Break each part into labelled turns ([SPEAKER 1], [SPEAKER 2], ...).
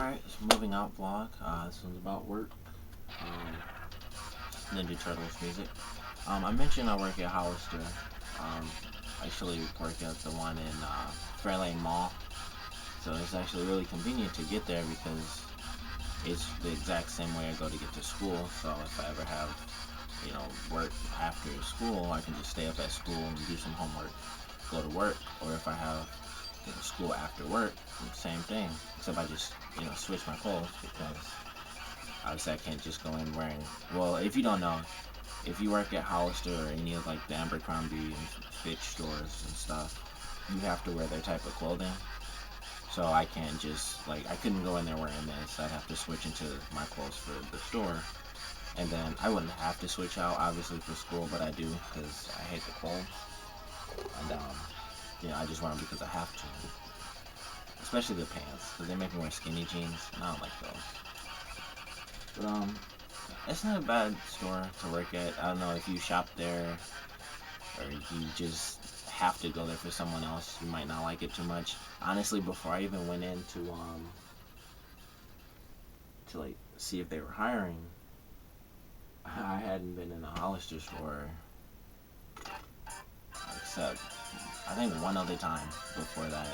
[SPEAKER 1] Alright, so moving out vlog. This one's about work. Ninja Turtles music. I mentioned I work at Hollister. I actually work at the one in Fairlane Mall. So it's actually really convenient to get there because it's the exact same way I go to get to school. So if I ever have, work after school, I can just stay up at school and do some homework, go to work. Or if I have school after work, same thing. Except I just, switch my clothes because obviously I can't just go in wearing. Well, if you don't know, if you work at Hollister or any of like the Abercrombie and Fitch stores and stuff, you have to wear their type of clothing. So I can't just I couldn't go in there wearing this. I'd have to switch into my clothes for the store, and then I wouldn't have to switch out obviously for school, but I do because I hate the cold, and I just wear them because I have to. Especially the pants, because they make me wear skinny jeans, and I don't like those. But it's not a bad store to work at. I don't know if you shop there or you just have to go there for someone else, you might not like it too much. Honestly, before I even went in to see if they were hiring, I hadn't been in a Hollister store except I think one other time before that.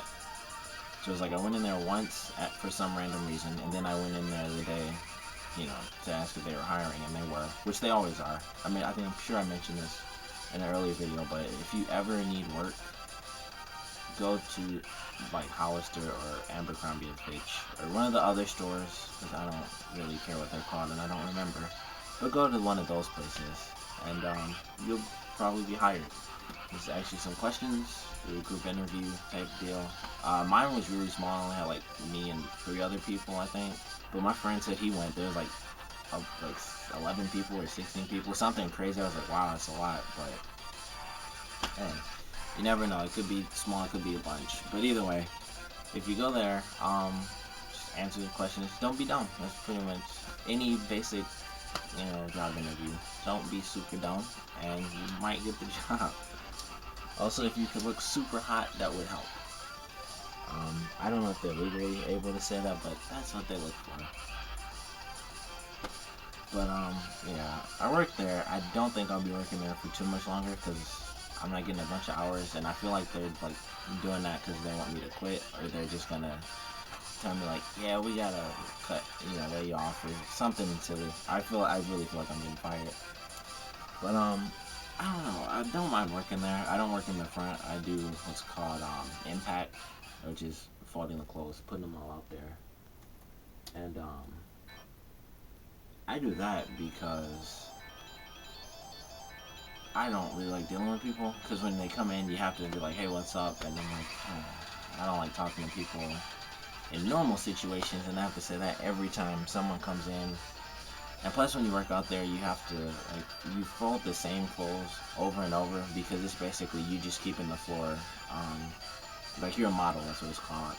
[SPEAKER 1] So it was I went in there once for some random reason, and then I went in there the other day, to ask if they were hiring, and they were, which they always are. I mean, I'm sure I mentioned this in an earlier video, but if you ever need work, go to Hollister or Abercrombie and Fitch or one of the other stores, because I don't really care what they're called and I don't remember. But go to one of those places, and you'll probably be hired. There's actually some questions, do a group interview type deal. Mine was really small. I only had me and 3 other people, I think. But my friend said he went. There was 11 people or 16 people, something crazy. I was like, wow, that's a lot. But hey, you never know. It could be small, it could be a bunch. But either way, if you go there, just answer the questions. Don't be dumb. That's pretty much any basic, job interview. Don't be super dumb, and you might get the job. Also, if you could look super hot, that would help. I don't know if they're legally able to say that, but that's what they look for. But, yeah, I work there. I don't think I'll be working there for too much longer, because I'm not getting a bunch of hours, and I feel like they're, doing that because they want me to quit, or they're just gonna tell me, yeah, we gotta cut, lay you off, or something silly. I really feel like I'm getting fired. But, I don't know. I don't mind working there. I don't work in the front. I do what's called impact, which is folding the clothes, putting them all out there. And I do that because I don't really like dealing with people. Because when they come in, you have to be like, hey, what's up? And I'm I don't like talking to people in normal situations, and I have to say that every time someone comes in. And plus, when you work out there, you have to, you fold the same clothes over and over because it's basically you just keeping the floor, you're a model, that's what it's called.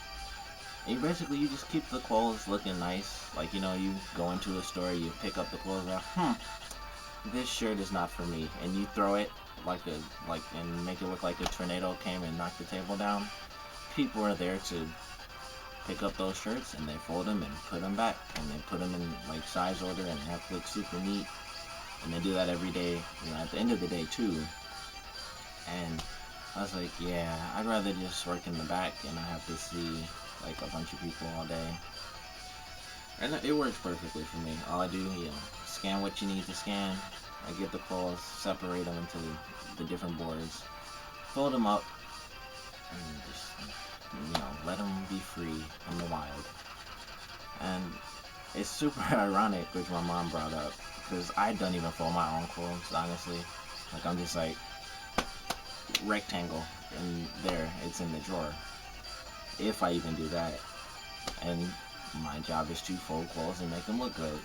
[SPEAKER 1] And you just keep the clothes looking nice. You go into a store, you pick up the clothes, and this shirt is not for me. And you throw it and make it look like a tornado came and knocked the table down. People are there to pick up those shirts, and they fold them and put them back, and they put them in size order, and they have to look super neat, and they do that every day, at the end of the day too. And I was like, yeah, I'd rather just work in the back and I have to see a bunch of people all day. And it works perfectly for me. All I do, scan what you need to scan. I get the clothes, separate them into the different boards, fold them up, and just let them be free in the wild. And it's super ironic, which my mom brought up, because I don't even fold my own clothes, honestly. I'm just rectangle, and there, it's in the drawer. If I even do that. And my job is to fold clothes and make them look good.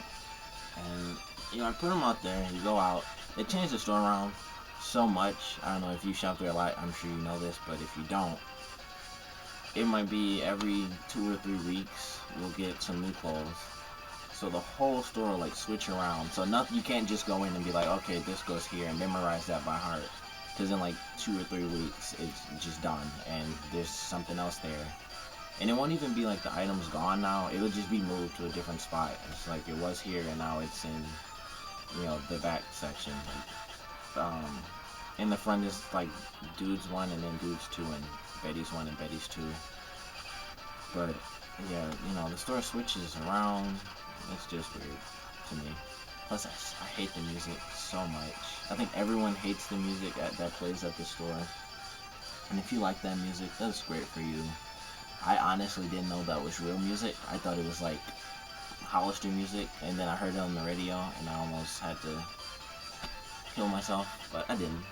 [SPEAKER 1] And, I put them out there, you go out. They change the store around so much. I don't know if you shop there a lot, I'm sure you know this, but if you don't, it might be every 2 or 3 weeks you'll get some new clothes. So the whole store will switch around. So you can't just go in and be okay, this goes here and memorize that by heart. Because in 2 or 3 weeks it's just done and there's something else there. And it won't even be like the item's gone now. It'll just be moved to a different spot. It's like it was here and now it's in, the back section. Like, in the front is like dudes 1 and then dudes 2 and Betty's 1 and Betty's 2. But yeah, the store switches around. It's just weird to me. Plus, I hate the music so much. I think everyone hates the music that plays at the store. And if you like that music, that's great for you. I honestly didn't know that was real music. I thought it was like Hollister music, and then I heard it on the radio, and I almost had to kill myself, but I didn't.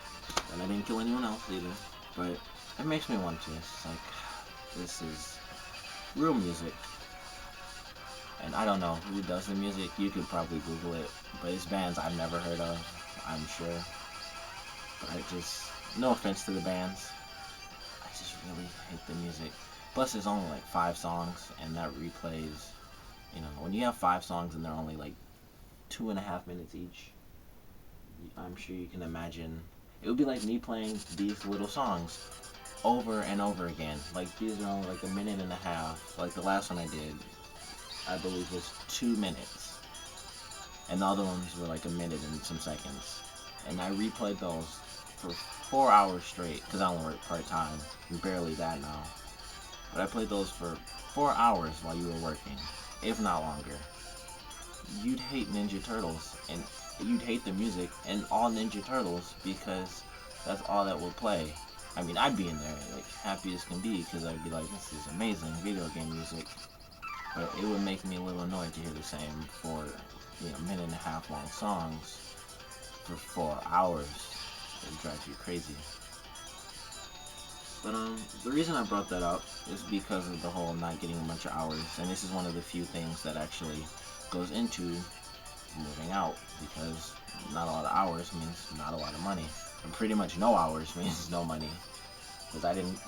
[SPEAKER 1] And I didn't kill anyone else either. But it makes me want to. It's like, this is real music. And I don't know who does the music. You could probably Google it. But it's bands I've never heard of, I'm sure. But no offense to the bands, I just really hate the music. Plus, there's only like 5 songs, and that replays, when you have 5 songs and they're only like 2.5 minutes each, I'm sure you can imagine. It would be like me playing these little songs over and over again. Like, these are only like 1.5 minutes. Like, the last one I did, I believe, was 2 minutes. And the other ones were like 1 minute and some seconds. And I replayed those for 4 hours straight, because I only work part-time, barely that now. But I played those for 4 hours while you were working, if not longer. You'd hate Ninja Turtles, and you'd hate the music and all Ninja Turtles, because that's all that would play. I mean, I'd be in there like happy as can be, because I'd be like, this is amazing video game music. But it would make me a little annoyed to hear the same for 1.5 minute long songs for 4 hours. It drives you crazy. But the reason I brought that up is because of the whole not getting a bunch of hours, and this is one of the few things that actually goes into moving out, because not a lot of hours means not a lot of money, and pretty much no hours means no money, because I didn't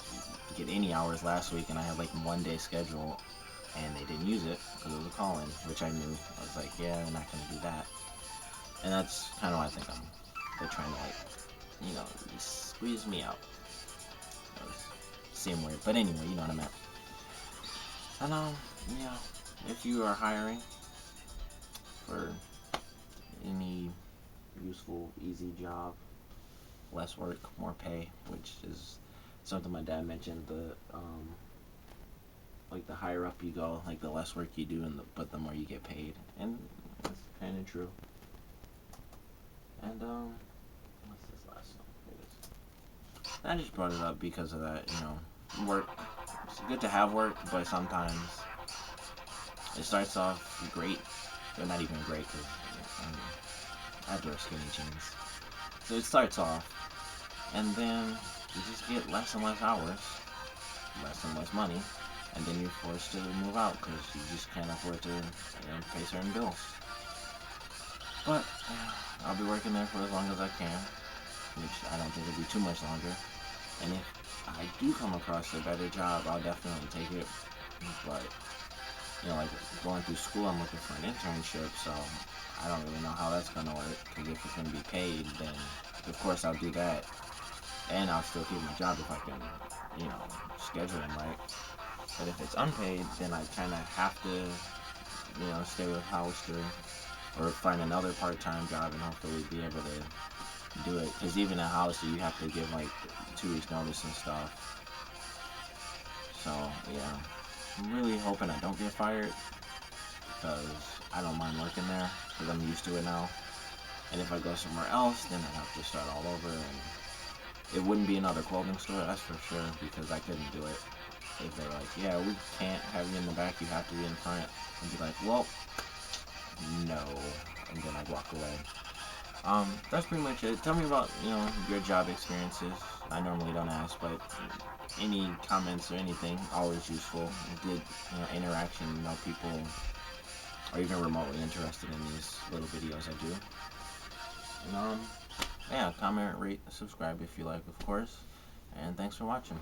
[SPEAKER 1] get any hours last week, and I had like 1 day schedule, and they didn't use it because it was a call-in, which I knew. I was like, yeah, they're not going to do that. And that's kind of why I think they're trying to, like, squeeze me out. That was seem weird, but anyway, you know what I meant. And if you are hiring for any useful, easy job, less work, more pay, which is something my dad mentioned. The higher up you go, like the less work you do, but the more you get paid, and that's kind of true. And what's this last one? Here it is. I just brought it up because of that. Work. It's good to have work, but sometimes it starts off great. They're not even great, because I have to wear skinny jeans. So it starts off, and then you just get less and less hours, less and less money, and then you're forced to move out because you just can't afford to pay certain bills. But I'll be working there for as long as I can, which I don't think will be too much longer. And if I do come across a better job, I'll definitely take it. But like going through school, I'm looking for an internship, so I don't really know how that's gonna work. Because if it's gonna be paid, then of course I'll do that, and I'll still keep my job if I can, schedule them right. But if it's unpaid, then I kind of have to, stay with Hollister or find another part-time job and hopefully be able to do it. Because even at Hollister, you have to give like 2 weeks notice and stuff. So yeah, I'm really hoping I don't get fired, because I don't mind working there because I'm used to it now. And if I go somewhere else, then I'd have to start all over, and it wouldn't be another clothing store, that's for sure, because I couldn't do it. If they're like, yeah, we can't have you in the back, you have to be in front, and be like, well, no, and then I'd walk away. That's pretty much it. Tell me about, your job experiences. I normally don't ask, but any comments or anything, always useful. Good, interaction, people are even remotely interested in these little videos I do. And, yeah, comment, rate, subscribe if you like, of course. And thanks for watching.